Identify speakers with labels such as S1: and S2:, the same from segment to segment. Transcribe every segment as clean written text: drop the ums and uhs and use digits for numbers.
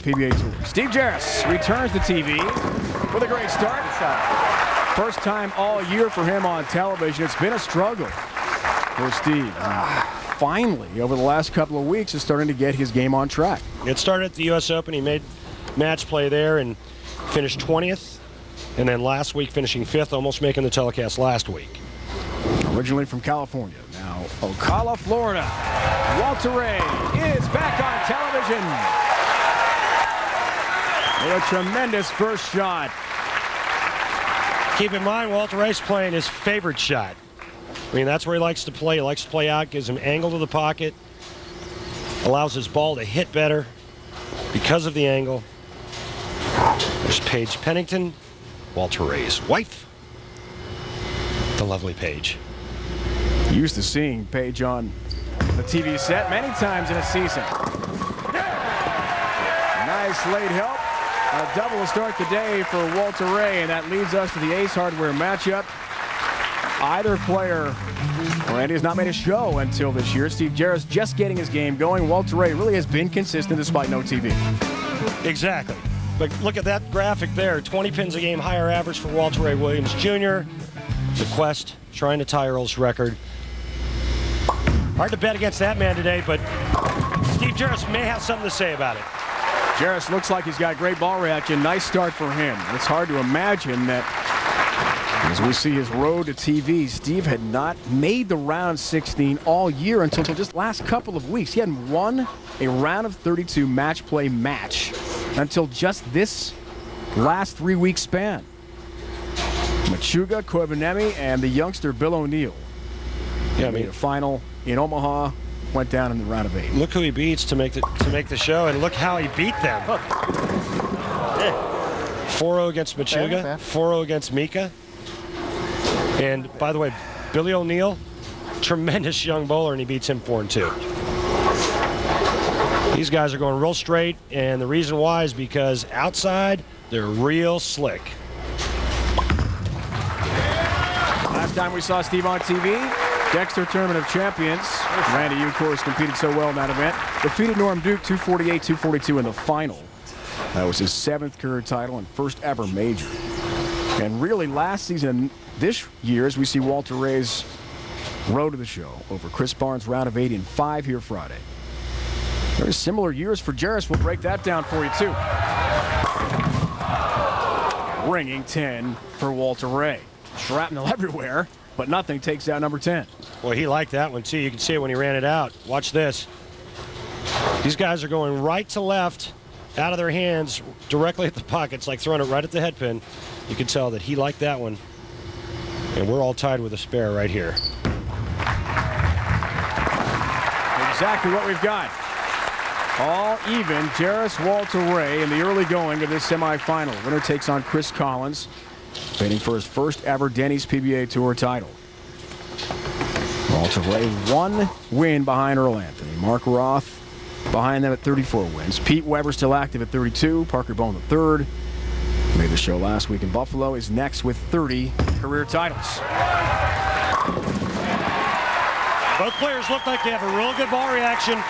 S1: PBA Tour. Steve Jarris returns to TV with a great start. First time all year for him on television. It's been a struggle for Steve. Finally, over the last couple of weeks, is starting to get his game on track.
S2: It started at the U.S. Open. He made match play there and finished 20th. And then last week finishing 5th, almost making the telecast last week.
S1: Originally from California, now Ocala, Florida. Walter Ray is back on television with a tremendous first shot.
S2: Keep in mind, Walter Ray's playing his favorite shot. I mean, that's where he likes to play. He likes to play out, gives him angle to the pocket, allows his ball to hit better because of the angle. There's Paige Pennington, Walter Ray's wife, the lovely Paige.
S1: Used to seeing Paige on the TV set many times in a season. Nice late help. A double to start the day for Walter Ray, and that leads us to the Ace Hardware matchup. Either player, Randy, has not made a show until this year. Steve Jarris just getting his game going. Walter Ray really has been consistent despite no TV.
S2: Exactly. But look at that graphic there. 20 pins a game, higher average for Walter Ray Williams Jr. The quest, trying to tie Earl's record. Hard to bet against that man today, but Steve Jarris may have something to say about it.
S1: Jarris looks like he's got great ball reaction. Nice start for him. It's hard to imagine that as we see his road to TV, Steve had not made the round 16 all year until just last couple of weeks. He hadn't won a round of 32 match play match until just this last 3-week span. Machuga, Koivuniemen, and the youngster Bill O'Neill. Yeah, made a final in Omaha, went down in the round of 8.
S2: Look who he beats to make the show, and look how he beat them. 4-0 against Machuga, 4-0 against Mika. And by the way, Billy O'Neill, tremendous young bowler, and he beats him 4-2. These guys are going real straight, and the reason why is because outside, they're real slick.
S1: Last time we saw Steve on TV, Dexter Tournament of Champions. Randy, you, of course, competed so well in that event. Defeated Norm Duke 248-242 in the final. That was his 7th career title and first ever major. And really, last season and this year, as we see Walter Ray's road to the show over Chris Barnes' round of 8 in 5 here Friday. Very similar years for Jarris. We'll break that down for you, too. Ringing 10 for Walter Ray. Shrapnel everywhere, but nothing takes out number 10.
S2: Well, he liked that one, too. You can see it when he ran it out. Watch this. These guys are going right to left, out of their hands, directly at the pockets, like throwing it right at the head pin. You can tell that he liked that one. And we're all tied with a spare right here.
S1: Exactly what we've got. All even. Jarris, Walter Ray in the early going of this semifinal. Winner takes on Chris Collins, waiting for his first ever Denny's PBA Tour title. Walter Ray 1 win behind Earl Anthony. Mark Roth behind them at 34 wins. Pete Weber still active at 32. Parker Bone the third. Made the show last week in Buffalo. Is next with 30 career titles.
S2: Both players look like they have a real good ball reaction.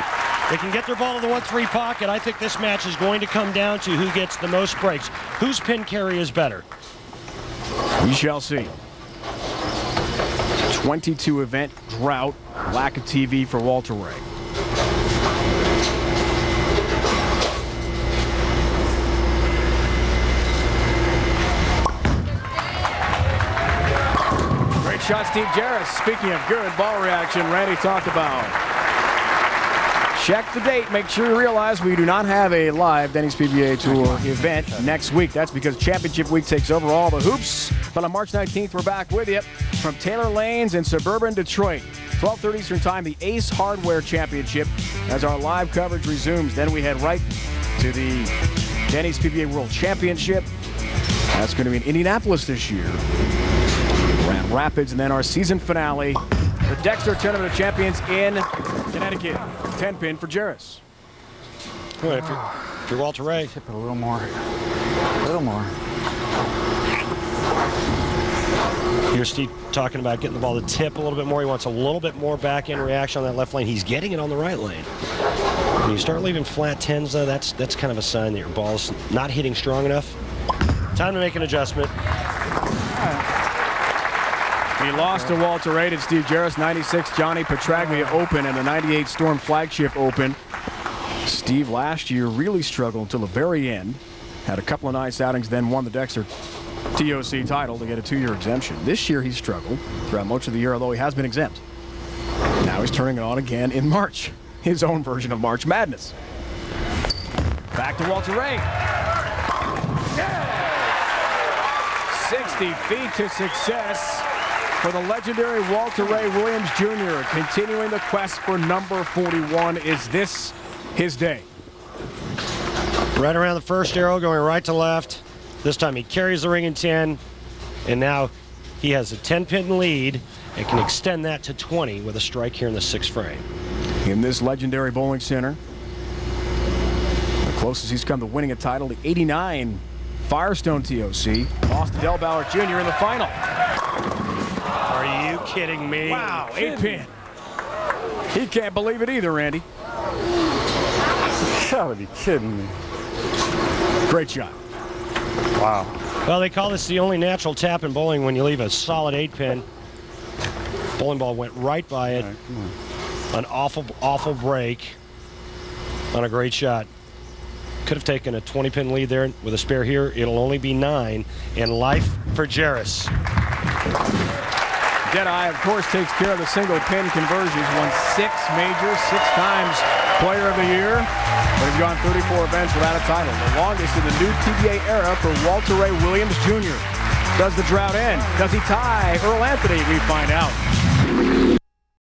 S2: They can get their ball in the 1-3 pocket. I think this match is going to come down to who gets the most breaks. Whose pin carry is better?
S1: We shall see. 22 event drought. Lack of TV for Walter Ray. Great shot, Steve Jarris. Speaking of good ball reaction, Randy talked about. Check the date. Make sure you realize we do not have a live Denny's PBA Tour event next week. That's because Championship Week takes over all the hoops. But on March 19th, we're back with you from Taylor Lanes in suburban Detroit. 12:30 Eastern Time, the Ace Hardware Championship as our live coverage resumes. Then we head right to the Denny's PBA World Championship. That's going to be in Indianapolis this year. Grand Rapids, and then our season finale, the Dexter Tournament of Champions in Connecticut. 10-pin for Jarris.
S2: Well, if you're Walter Ray.
S3: Tip it a little more. A little more.
S2: Here's Steve talking about getting the ball to tip a little bit more. He wants a little bit more back-end reaction on that left lane. He's getting it on the right lane. When you start leaving flat 10s, though, that's kind of a sign that your ball's not hitting strong enough. Time to make an adjustment.
S1: He lost to Walter Reid at Steve Jarris, 96 Johnny Petraglia Open and the 98 Storm Flagship Open. Steve last year really struggled until the very end. Had a couple of nice outings, then won the Dexter TOC title to get a 2-year exemption. This year he struggled throughout much of the year, although he has been exempt. Now he's turning it on again in March. His own version of March Madness. Back to Walter Reid. Yes! 60 feet to success for the legendary Walter Ray Williams Jr. Continuing the quest for number 41. Is this his day?
S2: Right around the first arrow, going right to left. This time he carries the ring in 10, and now he has a 10-pin lead and can extend that to 20 with a strike here in the 6th frame.
S1: In this legendary bowling center, the closest he's come to winning a title, the 89 Firestone TOC. Lost to Del Bauer Jr. in the final.
S2: Are you kidding me?
S1: Wow, 8-pin. He can't believe it either, Randy.
S3: You gotta be kidding me.
S1: Great shot.
S3: Wow.
S2: Well, they call this the only natural tap in bowling when you leave a solid 8-pin. Bowling ball went right by it.
S3: All right, come on.
S2: An awful break on a great shot. Could have taken a 20-pin lead there with a spare here. It'll only be 9, and life for Jarris.
S1: Deadeye, of course, takes care of the single-pin conversions. Won 6 majors, 6 times Player of the Year, but has gone 34 events without a title. The longest in the new TBA era for Walter Ray Williams Jr. Does the drought end? Does he tie Earl Anthony? We find out.